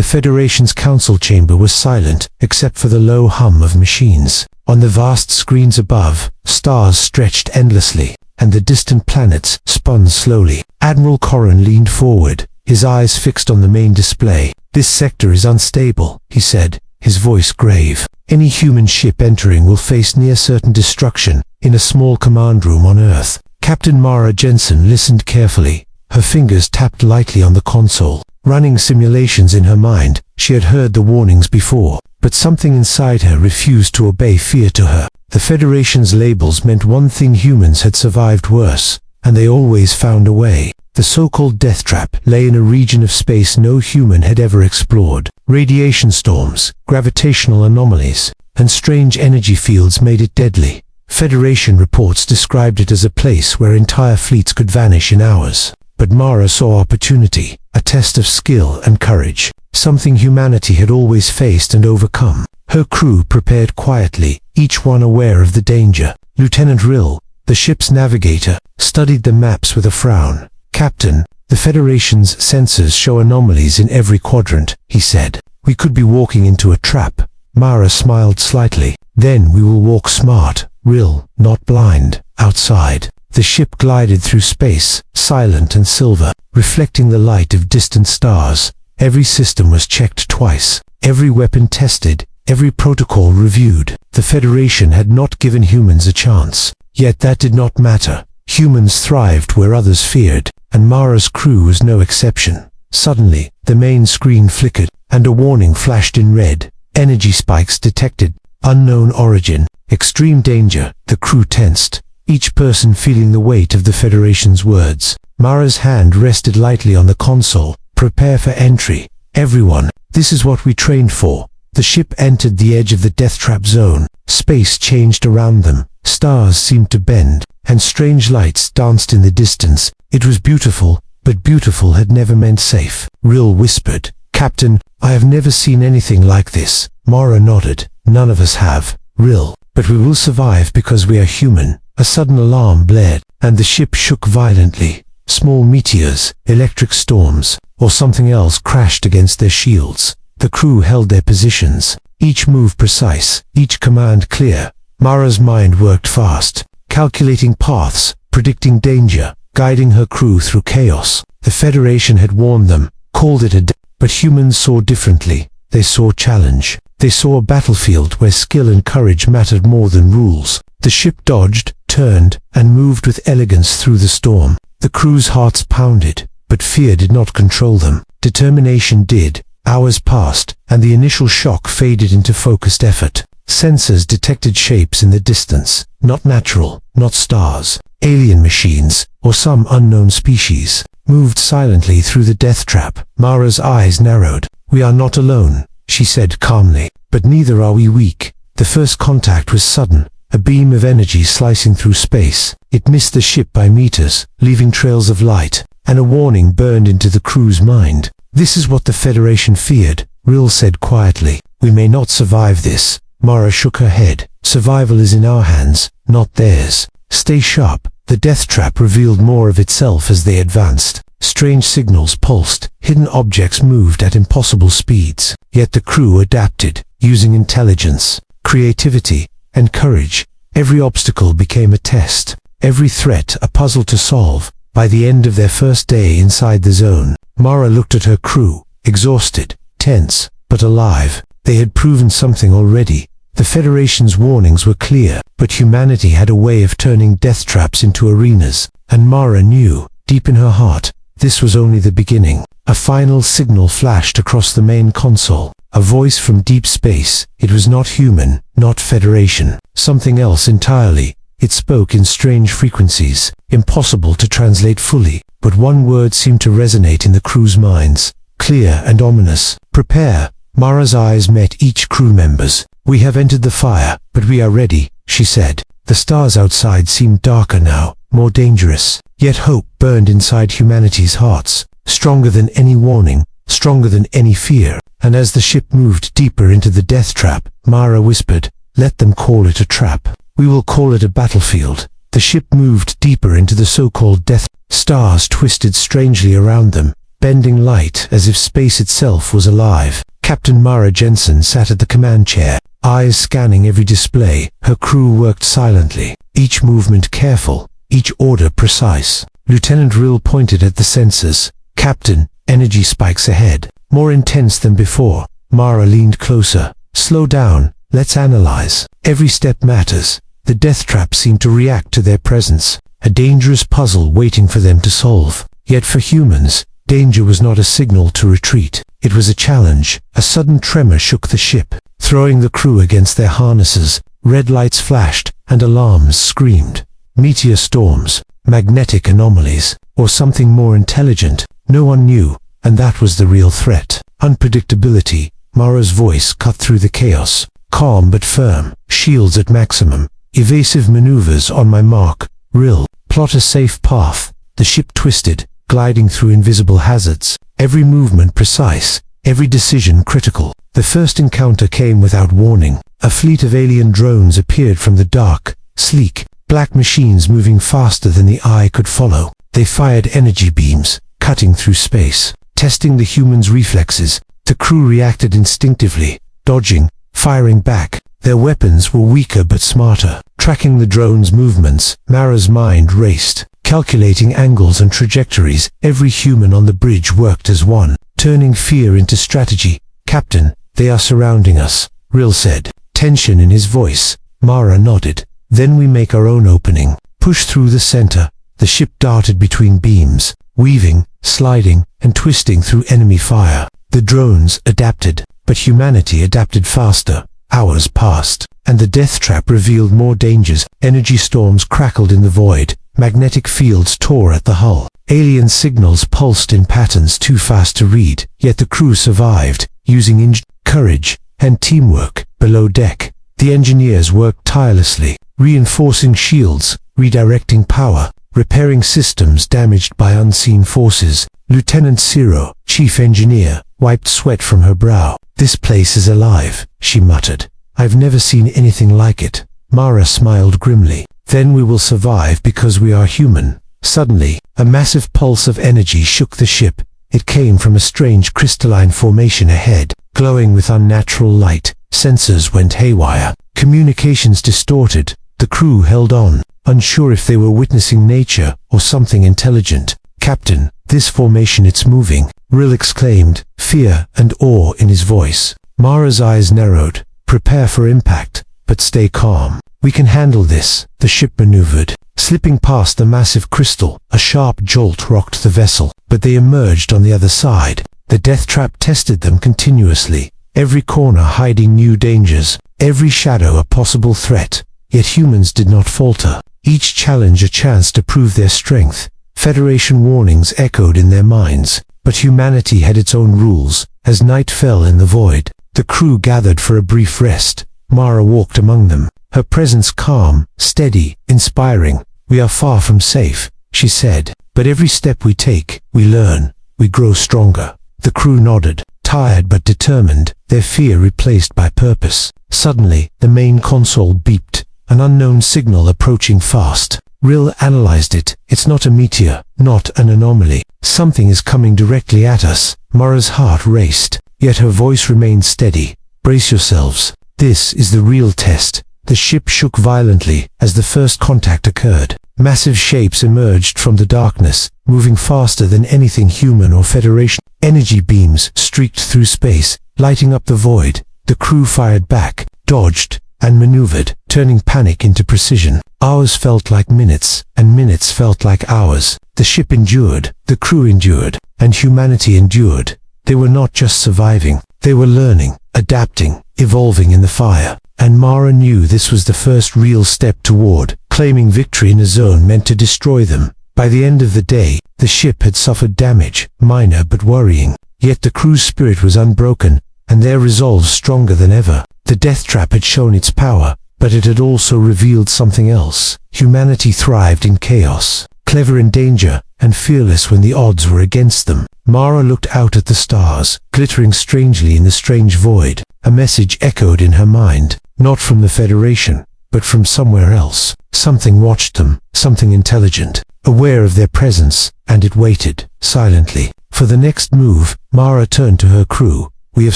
The Federation's council chamber was silent, except for the low hum of machines. On the vast screens above, stars stretched endlessly, and the distant planets spun slowly. Admiral Corrin leaned forward, his eyes fixed on the main display. "This sector is unstable," he said, his voice grave. "Any human ship entering will face near certain destruction in a small command room on Earth." Captain Mara Jensen listened carefully. Her fingers tapped lightly on the console. Running simulations in her mind, she had heard the warnings before, but something inside her refused to obey fear to her. The Federation's labels meant one thing: humans had survived worse, and they always found a way. The so-called death trap lay in a region of space no human had ever explored. Radiation storms, gravitational anomalies, and strange energy fields made it deadly. Federation reports described it as a place where entire fleets could vanish in hours. But Mara saw opportunity, a test of skill and courage, something humanity had always faced and overcome. Her crew prepared quietly, each one aware of the danger. Lieutenant Rill, the ship's navigator, studied the maps with a frown. "Captain, the Federation's sensors show anomalies in every quadrant," he said. "We could be walking into a trap." Mara smiled slightly. "Then we will walk smart, Rill, not blind." Outside, the ship glided through space, silent and silver, reflecting the light of distant stars. Every system was checked twice, every weapon tested, every protocol reviewed. The Federation had not given humans a chance. Yet that did not matter. Humans thrived where others feared, and Mara's crew was no exception. Suddenly, the main screen flickered, and a warning flashed in red. "Energy spikes detected. Unknown origin. Extreme danger." The crew tensed, each person feeling the weight of the Federation's words. Mara's hand rested lightly on the console. "Prepare for entry. Everyone, this is what we trained for." The ship entered the edge of the death trap zone. Space changed around them. Stars seemed to bend, and strange lights danced in the distance. It was beautiful, but beautiful had never meant safe. Rill whispered, "Captain, I have never seen anything like this." Mara nodded. "None of us have, Rill, but we will survive because we are human." A sudden alarm blared, and the ship shook violently. Small meteors, electric storms, or something else crashed against their shields. The crew held their positions, each move precise, each command clear. Mara's mind worked fast, calculating paths, predicting danger, guiding her crew through chaos. The Federation had warned them, called it but humans saw differently. They saw challenge. They saw a battlefield where skill and courage mattered more than rules. The ship dodged, turned, and moved with elegance through the storm. The crew's hearts pounded, but fear did not control them. Determination did. Hours passed, and the initial shock faded into focused effort. Sensors detected shapes in the distance, not natural, not stars. Alien machines, or some unknown species, moved silently through the death trap. Mara's eyes narrowed. "We are not alone," she said calmly, "but neither are we weak." The first contact was sudden, a beam of energy slicing through space. It missed the ship by meters, leaving trails of light, and a warning burned into the crew's mind. "This is what the Federation feared," Rill said quietly. "We may not survive this." Mara shook her head. "Survival is in our hands, not theirs. Stay sharp." The death trap revealed more of itself as they advanced. Strange signals pulsed, hidden objects moved at impossible speeds. Yet the crew adapted, using intelligence, creativity, and courage. Every obstacle became a test, every threat a puzzle to solve. By the end of their first day inside the zone, Mara looked at her crew, exhausted, tense, but alive. They had proven something already. The Federation's warnings were clear, but humanity had a way of turning death traps into arenas, and Mara knew, deep in her heart, this was only the beginning. A final signal flashed across the main console, a voice from deep space. It was not human, not Federation, something else entirely. It spoke in strange frequencies, impossible to translate fully, but one word seemed to resonate in the crew's minds, clear and ominous. "Prepare." Mara's eyes met each crew member's. "We have entered the fire, but we are ready," she said. The stars outside seemed darker now, more dangerous, yet hope burned inside humanity's hearts, stronger than any warning, stronger than any fear. And as the ship moved deeper into the death trap, Mara whispered, "Let them call it a trap. We will call it a battlefield." The ship moved deeper into the so-called death. Stars twisted strangely around them, bending light as if space itself was alive. Captain Mara Jensen sat at the command chair, eyes scanning every display. Her crew worked silently, each movement careful, each order precise. Lieutenant Rill pointed at the sensors. "Captain, energy spikes ahead, more intense than before." Mara leaned closer. "Slow down, let's analyze. Every step matters." The death trap seemed to react to their presence, a dangerous puzzle waiting for them to solve. Yet for humans, danger was not a signal to retreat. It was a challenge. A sudden tremor shook the ship, throwing the crew against their harnesses. Red lights flashed, and alarms screamed. Meteor storms, magnetic anomalies, or something more intelligent. No one knew, and that was the real threat. Unpredictability. Mara's voice cut through the chaos, calm but firm. "Shields at maximum. Evasive maneuvers on my mark. Rill, plot a safe path." The ship twisted, gliding through invisible hazards, every movement precise, every decision critical. The first encounter came without warning. A fleet of alien drones appeared from the dark, sleek, black machines moving faster than the eye could follow. They fired energy beams, cutting through space, testing the humans' reflexes. The crew reacted instinctively, dodging, firing back. Their weapons were weaker but smarter. Tracking the drones' movements, Mara's mind raced, calculating angles and trajectories. Every human on the bridge worked as one, turning fear into strategy. "Captain, they are surrounding us," Rill said, tension in his voice. Mara nodded. "Then we make our own opening. Push through the center." The ship darted between beams, weaving, sliding, and twisting through enemy fire. The drones adapted, but humanity adapted faster. Hours passed, and the death trap revealed more dangers. Energy storms crackled in the void. Magnetic fields tore at the hull. Alien signals pulsed in patterns too fast to read. Yet the crew survived, using courage and teamwork. Below deck, the engineers worked tirelessly, reinforcing shields, redirecting power, repairing systems damaged by unseen forces. Lieutenant Zero, chief engineer, wiped sweat from her brow. "This place is alive," she muttered. "I've never seen anything like it." Mara smiled grimly. "Then we will survive because we are human." Suddenly, a massive pulse of energy shook the ship. It came from a strange crystalline formation ahead, glowing with unnatural light. Sensors went haywire. Communications distorted. The crew held on, unsure if they were witnessing nature or something intelligent. "Captain, this formation, it's moving," Rill exclaimed, fear and awe in his voice. Mara's eyes narrowed. "Prepare for impact, but stay calm. We can handle this." The ship maneuvered, slipping past the massive crystal. A sharp jolt rocked the vessel, but they emerged on the other side. The death trap tested them continuously, every corner hiding new dangers, every shadow a possible threat. Yet humans did not falter, each challenge a chance to prove their strength. Federation warnings echoed in their minds, but humanity had its own rules. As night fell in the void, the crew gathered for a brief rest. Mara walked among them, her presence calm, steady, inspiring. "We are far from safe," she said, "but every step we take, we learn, we grow stronger." The crew nodded, tired but determined, their fear replaced by purpose. Suddenly, the main console beeped, an unknown signal approaching fast. Rill analyzed it. "It's not a meteor, not an anomaly. Something is coming directly at us." Mara's heart raced, yet her voice remained steady. "Brace yourselves. This is the real test." The ship shook violently as the first contact occurred. Massive shapes emerged from the darkness, moving faster than anything human or Federation. Energy beams streaked through space, lighting up the void. The crew fired back, dodged, and maneuvered, turning panic into precision. Hours felt like minutes, and minutes felt like hours. The ship endured, the crew endured, and humanity endured. They were not just surviving, they were learning, adapting, evolving in the fire. And Mara knew this was the first real step toward claiming victory in a zone meant to destroy them. By the end of the day, the ship had suffered damage, minor but worrying. Yet the crew's spirit was unbroken, and their resolve stronger than ever. The death trap had shown its power, but it had also revealed something else. Humanity thrived in chaos, clever in danger, and fearless when the odds were against them. Mara looked out at the stars, glittering strangely in the strange void. A message echoed in her mind, not from the Federation, but from somewhere else. Something watched them, something intelligent. aware of their presence, and it waited, silently. For the next move, Mara turned to her crew. We have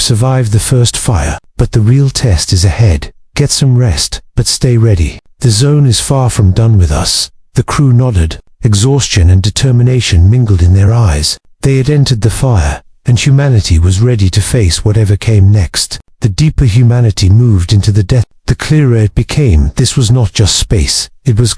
survived the first fire, but the real test is ahead. Get some rest, but stay ready. The zone is far from done with us. The crew nodded. Exhaustion and determination mingled in their eyes. They had entered the fire, and humanity was ready to face whatever came next. The deeper humanity moved into the death, the clearer it became. This was not just space. It was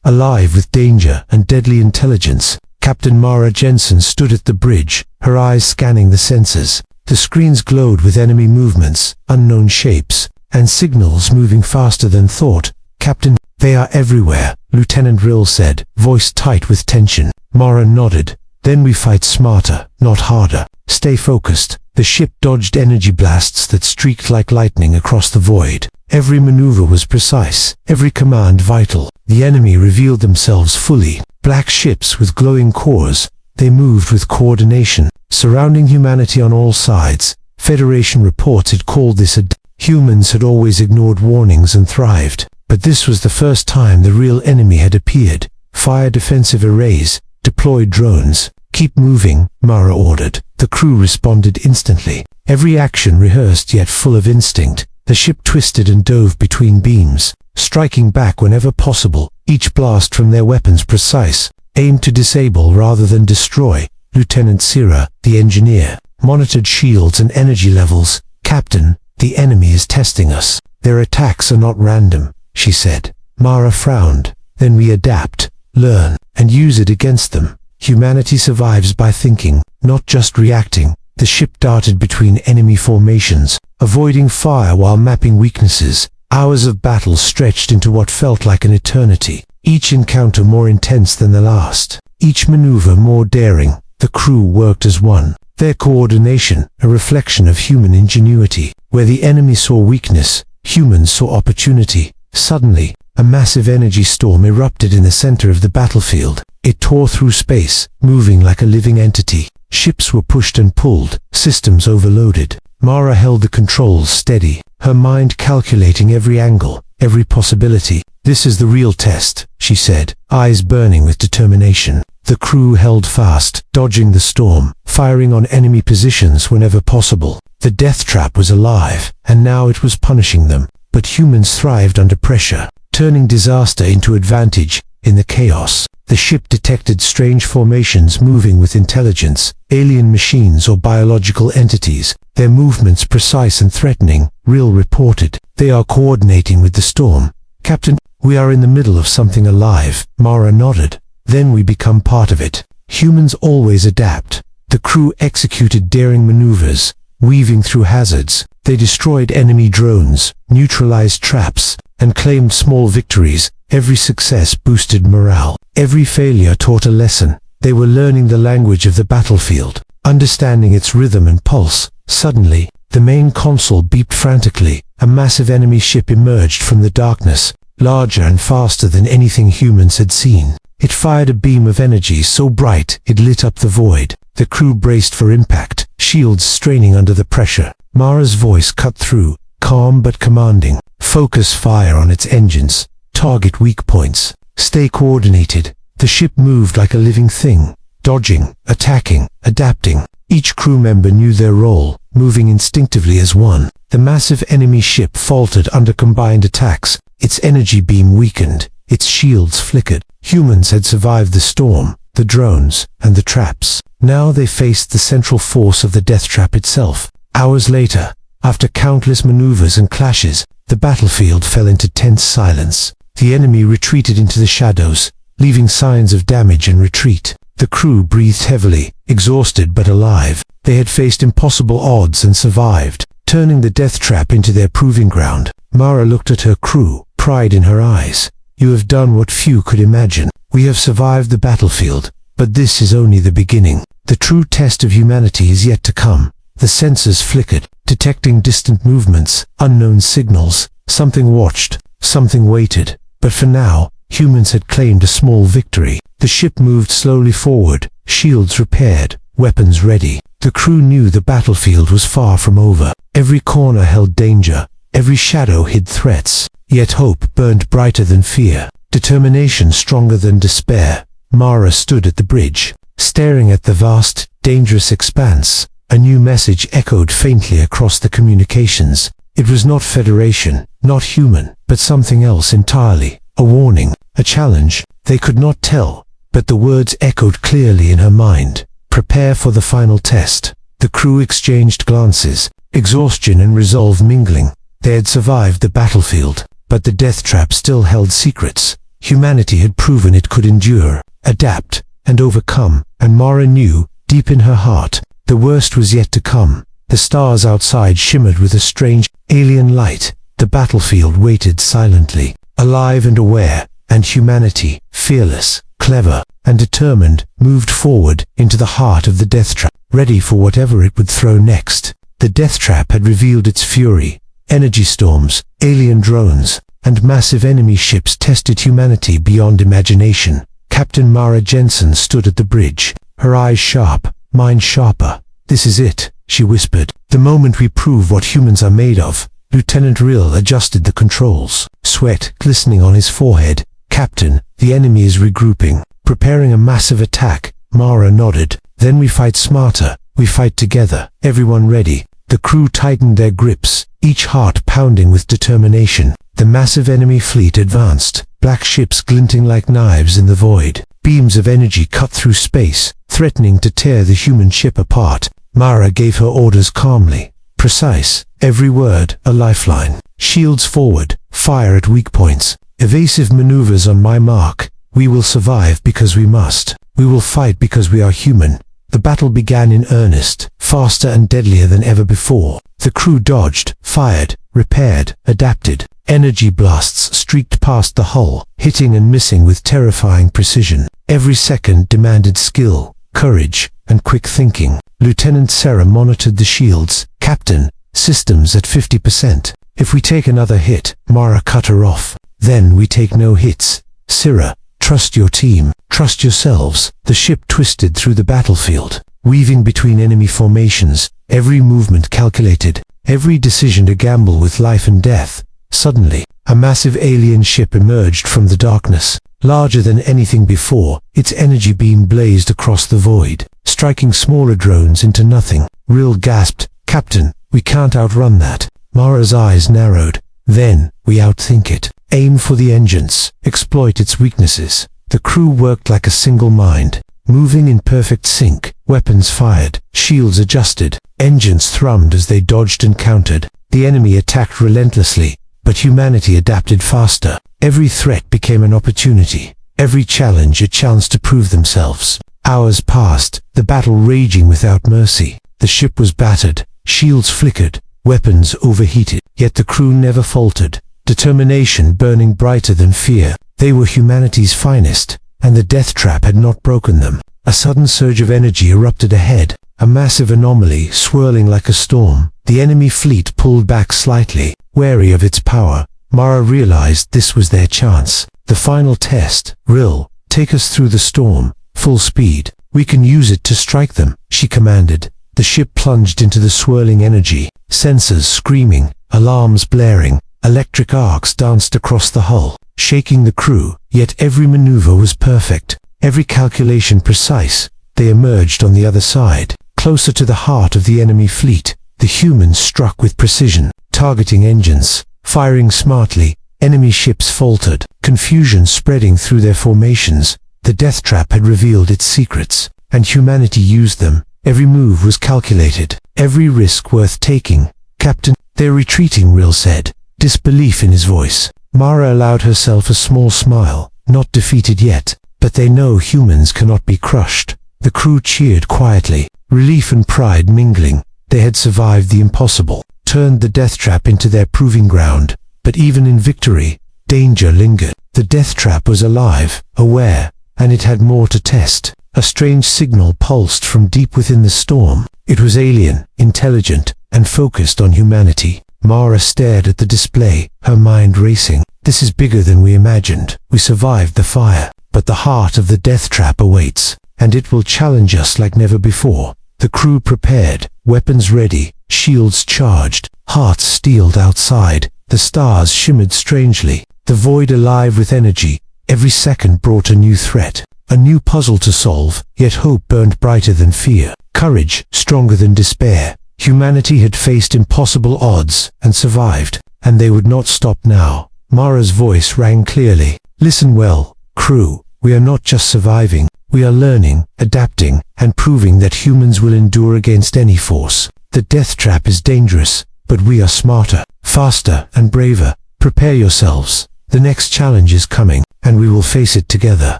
alive with danger and deadly intelligence. Captain Mara Jensen stood at the bridge, her eyes scanning the sensors. The screens glowed with enemy movements, unknown shapes, and signals moving faster than thought. Captain, they are everywhere, Lieutenant Rill said, voice tight with tension. Mara nodded. Then we fight smarter, not harder. Stay focused. The ship dodged energy blasts that streaked like lightning across the void. Every maneuver was precise, every command vital. The enemy revealed themselves fully. Black ships with glowing cores. They moved with coordination, surrounding humanity on all sides. Federation reports had called this a humans had always ignored warnings and thrived. But this was the first time the real enemy had appeared. Fire defensive arrays, deploy drones. Keep moving, Mara ordered. The crew responded instantly. Every action rehearsed yet full of instinct. The ship twisted and dove between beams, striking back whenever possible, each blast from their weapons precise, aimed to disable rather than destroy. Lieutenant Sira, the engineer, monitored shields and energy levels. Captain, the enemy is testing us. Their attacks are not random, she said. Mara frowned. Then we adapt, learn, and use it against them. Humanity survives by thinking, not just reacting. The ship darted between enemy formations, avoiding fire while mapping weaknesses. Hours of battle stretched into what felt like an eternity. Each encounter more intense than the last. Each maneuver more daring. The crew worked as one. Their coordination, a reflection of human ingenuity. Where the enemy saw weakness, humans saw opportunity. Suddenly, a massive energy storm erupted in the center of the battlefield. It tore through space, moving like a living entity. Ships were pushed and pulled, systems overloaded. Mara held the controls steady, her mind calculating every angle, every possibility. This is the real test, she said, eyes burning with determination. The crew held fast, dodging the storm, firing on enemy positions whenever possible. The death trap was alive, and now it was punishing them. But humans thrived under pressure, turning disaster into advantage. In the chaos, the ship detected strange formations moving with intelligence, alien machines or biological entities, their movements precise and threatening. Rill reported, they are coordinating with the storm. Captain, we are in the middle of something alive. Mara nodded. Then we become part of it. Humans always adapt. The crew executed daring maneuvers, weaving through hazards. They destroyed enemy drones, neutralized traps, and claimed small victories. Every success boosted morale. Every failure taught a lesson. They were learning the language of the battlefield, understanding its rhythm and pulse. Suddenly, the main console beeped frantically. A massive enemy ship emerged from the darkness, larger and faster than anything humans had seen. It fired a beam of energy so bright it lit up the void. The crew braced for impact, shields straining under the pressure. Mara's voice cut through, calm but commanding. Focus fire on its engines. Target weak points. Stay coordinated. The ship moved like a living thing, dodging, attacking, adapting. Each crew member knew their role, moving instinctively as one. The massive enemy ship faltered under combined attacks. Its energy beam weakened. Its shields flickered. Humans had survived the storm, the drones, and the traps. Now they faced the central force of the death trap itself. Hours later, after countless maneuvers and clashes, the battlefield fell into tense silence. The enemy retreated into the shadows, leaving signs of damage and retreat. The crew breathed heavily, exhausted but alive. They had faced impossible odds and survived, turning the death trap into their proving ground. Mara looked at her crew, pride in her eyes. You have done what few could imagine. We have survived the battlefield, but this is only the beginning. The true test of humanity is yet to come. The sensors flickered, detecting distant movements, unknown signals. Something watched, something waited. But for now, humans had claimed a small victory. The ship moved slowly forward, shields repaired, weapons ready. The crew knew the battlefield was far from over. Every corner held danger, every shadow hid threats. Yet hope burned brighter than fear. determination stronger than despair. Mara stood at the bridge, staring at the vast, dangerous expanse. A new message echoed faintly across the communications. It was not Federation, not human, but something else entirely. A warning, a challenge. They could not tell, but the words echoed clearly in her mind. Prepare for the final test. The crew exchanged glances, exhaustion and resolve mingling. They had survived the battlefield, but the death trap still held secrets. Humanity had proven it could endure, adapt, and overcome, and Mara knew, deep in her heart, the worst was yet to come. The stars outside shimmered with a strange, alien light. The battlefield waited silently, alive and aware, and humanity, fearless, clever, and determined, moved forward into the heart of the death trap, ready for whatever it would throw next. The death trap had revealed its fury. Energy storms, alien drones, and massive enemy ships tested humanity beyond imagination. Captain Mara Jensen stood at the bridge, her eyes sharp, mind sharper. This is it, she whispered. The moment we prove what humans are made of. Lieutenant Rill adjusted the controls, sweat glistening on his forehead. Captain, the enemy is regrouping, preparing a massive attack. Mara nodded. Then we fight smarter, we fight together. Everyone ready. The crew tightened their grips, each heart pounding with determination. The massive enemy fleet advanced, black ships glinting like knives in the void. Beams of energy cut through space, threatening to tear the human ship apart. Mara gave her orders calmly, precise, every word a lifeline. Shields forward, fire at weak points, evasive maneuvers on my mark. We will survive because we must. We will fight because we are human. The battle began in earnest, faster and deadlier than ever before. The crew dodged, fired, repaired, adapted. Energy blasts streaked past the hull, hitting and missing with terrifying precision. Every second demanded skill, courage, and quick thinking. Lieutenant Sarah monitored the shields. Captain, systems at 50%. If we take another hit, Mara cut her off. Then we take no hits. Sarah, trust your team, trust yourselves. The ship twisted through the battlefield, weaving between enemy formations, every movement calculated, every decision a gamble with life and death. Suddenly, a massive alien ship emerged from the darkness, larger than anything before. Its energy beam blazed across the void, striking smaller drones into nothing. Rill gasped, Captain, we can't outrun that. Mara's eyes narrowed. Then, we outthink it. Aim for the engines, exploit its weaknesses. The crew worked like a single mind, moving in perfect sync. Weapons fired, shields adjusted, engines thrummed as they dodged and countered. The enemy attacked relentlessly, but humanity adapted faster. Every threat became an opportunity, every challenge a chance to prove themselves. Hours passed, the battle raging without mercy. The ship was battered, shields flickered, weapons overheated, yet the crew never faltered, determination burning brighter than fear. They were humanity's finest, and the death trap had not broken them. A sudden surge of energy erupted ahead, a massive anomaly swirling like a storm. The enemy fleet pulled back slightly, wary of its power. Mara realized this was their chance. The final test. Rill, take us through the storm, full speed. We can use it to strike them, she commanded. The ship plunged into the swirling energy, sensors screaming, alarms blaring, electric arcs danced across the hull, shaking the crew. Yet every maneuver was perfect, every calculation precise. They emerged on the other side, closer to the heart of the enemy fleet. The humans struck with precision, targeting engines, firing smartly. Enemy ships faltered, confusion spreading through their formations. The death trap had revealed its secrets, and humanity used them. Every move was calculated, every risk worth taking. Captain, they're retreating, Rill said, disbelief in his voice. Mara allowed herself a small smile. Not defeated yet, but they know humans cannot be crushed. The crew cheered quietly, relief and pride mingling. They had survived the impossible, turned the death trap into their proving ground. But even in victory, danger lingered. The death trap was alive, aware, and it had more to test. A strange signal pulsed from deep within the storm. It was alien, intelligent, and focused on humanity. Mara stared at the display, her mind racing. This is bigger than we imagined. We survived the fire, but the heart of the death trap awaits, and it will challenge us like never before. The crew prepared, weapons ready, shields charged, hearts steeled outside. The stars shimmered strangely, the void alive with energy. Every second brought a new threat, a new puzzle to solve, yet hope burned brighter than fear, courage stronger than despair. Humanity had faced impossible odds and survived, and they would not stop now. Mara's voice rang clearly. Listen well, crew. We are not just surviving, we are learning, adapting, and proving that humans will endure against any force. The death trap is dangerous, but we are smarter, faster, and braver. Prepare yourselves. The next challenge is coming, and we will face it together.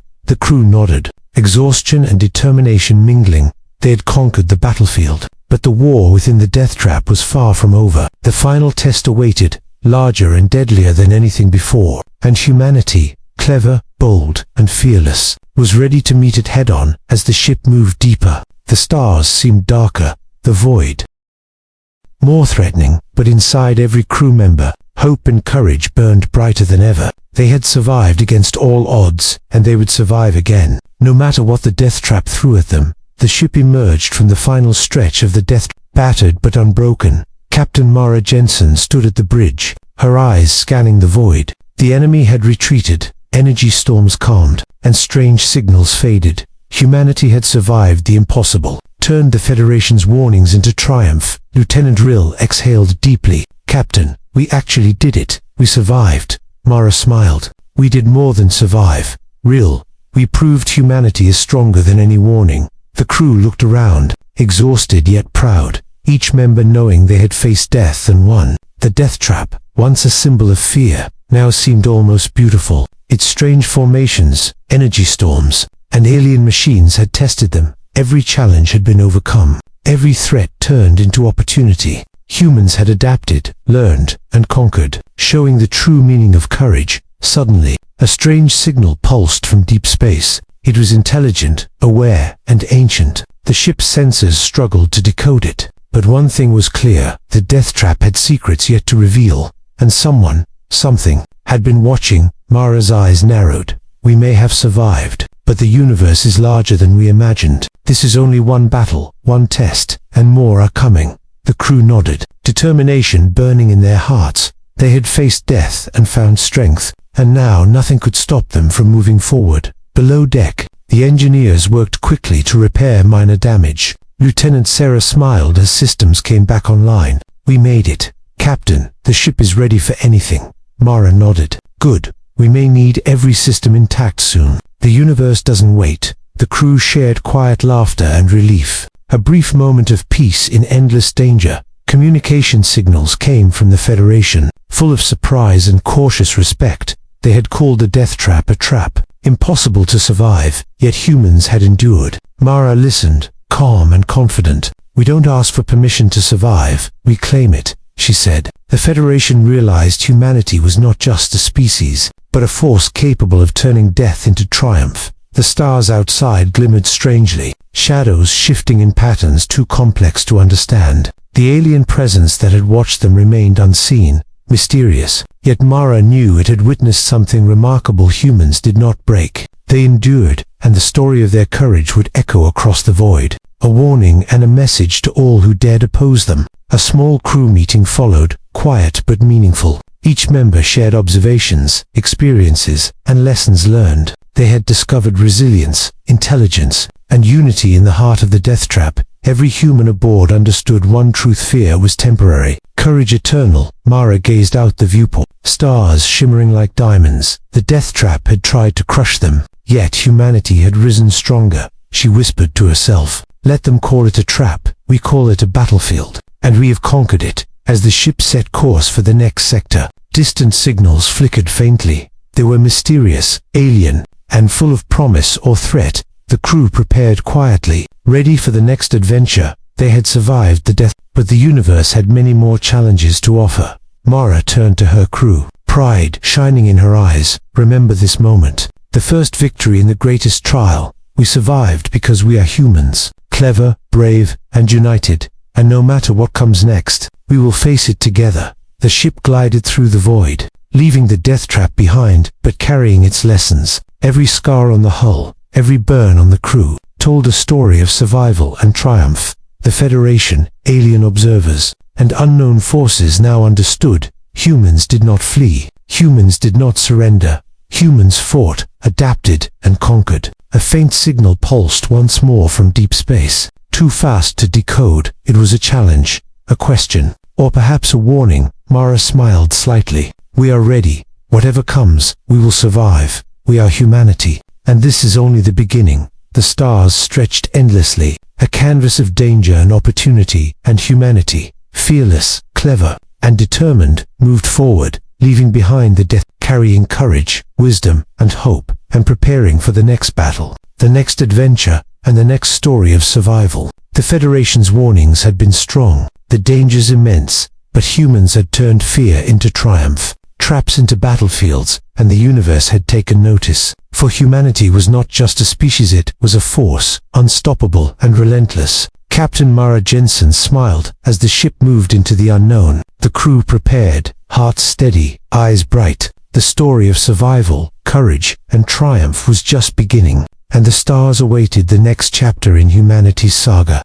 The crew nodded, exhaustion and determination mingling. They had conquered the battlefield, but the war within the death trap was far from over. The final test awaited, larger and deadlier than anything before, and humanity, clever, bold, and fearless, was ready to meet it head-on. As the ship moved deeper, the stars seemed darker, the void more threatening, but inside every crew member, hope and courage burned brighter than ever. They had survived against all odds, and they would survive again. No matter what the death trap threw at them, the ship emerged from the final stretch of the death, battered but unbroken. Captain Mara Jensen stood at the bridge, her eyes scanning the void. The enemy had retreated, energy storms calmed, and strange signals faded. Humanity had survived the impossible, turned the Federation's warnings into triumph. Lieutenant Rill exhaled deeply. Captain, we actually did it. We survived. Mara smiled. We did more than survive. Rill, we proved humanity is stronger than any warning. The crew looked around, exhausted yet proud, each member knowing they had faced death and won. The death trap, once a symbol of fear, now seemed almost beautiful. Its strange formations, energy storms, and alien machines had tested them. Every challenge had been overcome. Every threat turned into opportunity. Humans had adapted, learned, and conquered, showing the true meaning of courage. Suddenly, a strange signal pulsed from deep space. It was intelligent, aware, and ancient. The ship's sensors struggled to decode it. But one thing was clear, the death trap had secrets yet to reveal, and someone, something, had been watching. Mara's eyes narrowed. We may have survived, but the universe is larger than we imagined. This is only one battle, one test, and more are coming. The crew nodded, determination burning in their hearts. They had faced death and found strength, and now nothing could stop them from moving forward. Below deck, the engineers worked quickly to repair minor damage. Lieutenant Sarah smiled as systems came back online. We made it. Captain, the ship is ready for anything. Mara nodded. Good. We may need every system intact soon. The universe doesn't wait. The crew shared quiet laughter and relief. A brief moment of peace in endless danger. Communication signals came from the Federation, full of surprise and cautious respect. They had called the death trap a trap, impossible to survive, yet humans had endured. Mara listened, calm and confident. We don't ask for permission to survive, we claim it, she said. The Federation realized humanity was not just a species, but a force capable of turning death into triumph. The stars outside glimmered strangely, shadows shifting in patterns too complex to understand. The alien presence that had watched them remained unseen, mysterious. Yet Mara knew it had witnessed something remarkable humans did not break. They endured, and the story of their courage would echo across the void. A warning and a message to all who dared oppose them. A small crew meeting followed, quiet but meaningful. Each member shared observations, experiences, and lessons learned. They had discovered resilience, intelligence, and unity in the heart of the death trap. Every human aboard understood one truth: fear was temporary, courage eternal. Mara gazed out the viewport, stars shimmering like diamonds. The death trap had tried to crush them, yet humanity had risen stronger. She whispered to herself, "Let them call it a trap, we call it a battlefield, and we have conquered it." As the ship set course for the next sector, distant signals flickered faintly. They were mysterious, alien, and full of promise or threat. The crew prepared quietly, ready for the next adventure. They had survived the death, but the universe had many more challenges to offer. Mara turned to her crew, pride shining in her eyes. Remember this moment, the first victory in the greatest trial. We survived because we are humans, clever, brave, and united. And no matter what comes next, we will face it together. The ship glided through the void, leaving the death trap behind, but carrying its lessons. Every scar on the hull, every burn on the crew, told a story of survival and triumph. The Federation, alien observers, and unknown forces now understood. Humans did not flee. Humans did not surrender. Humans fought, adapted, and conquered. A faint signal pulsed once more from deep space. Too fast to decode, it was a challenge, a question, or perhaps a warning. Mara smiled slightly. We are ready. Whatever comes, we will survive. We are humanity. And this is only the beginning. The stars stretched endlessly, a canvas of danger and opportunity, and humanity, fearless, clever, and determined, moved forward, leaving behind the death, carrying courage, wisdom, and hope, and preparing for the next battle, the next adventure, and the next story of survival. The Federation's warnings had been strong, the dangers immense, but humans had turned fear into triumph, traps into battlefields, and the universe had taken notice. For humanity was not just a species, it was a force, unstoppable and relentless. Captain Mara Jensen smiled as the ship moved into the unknown. The crew prepared, hearts steady, eyes bright. The story of survival, courage, and triumph was just beginning, and the stars awaited the next chapter in humanity's saga.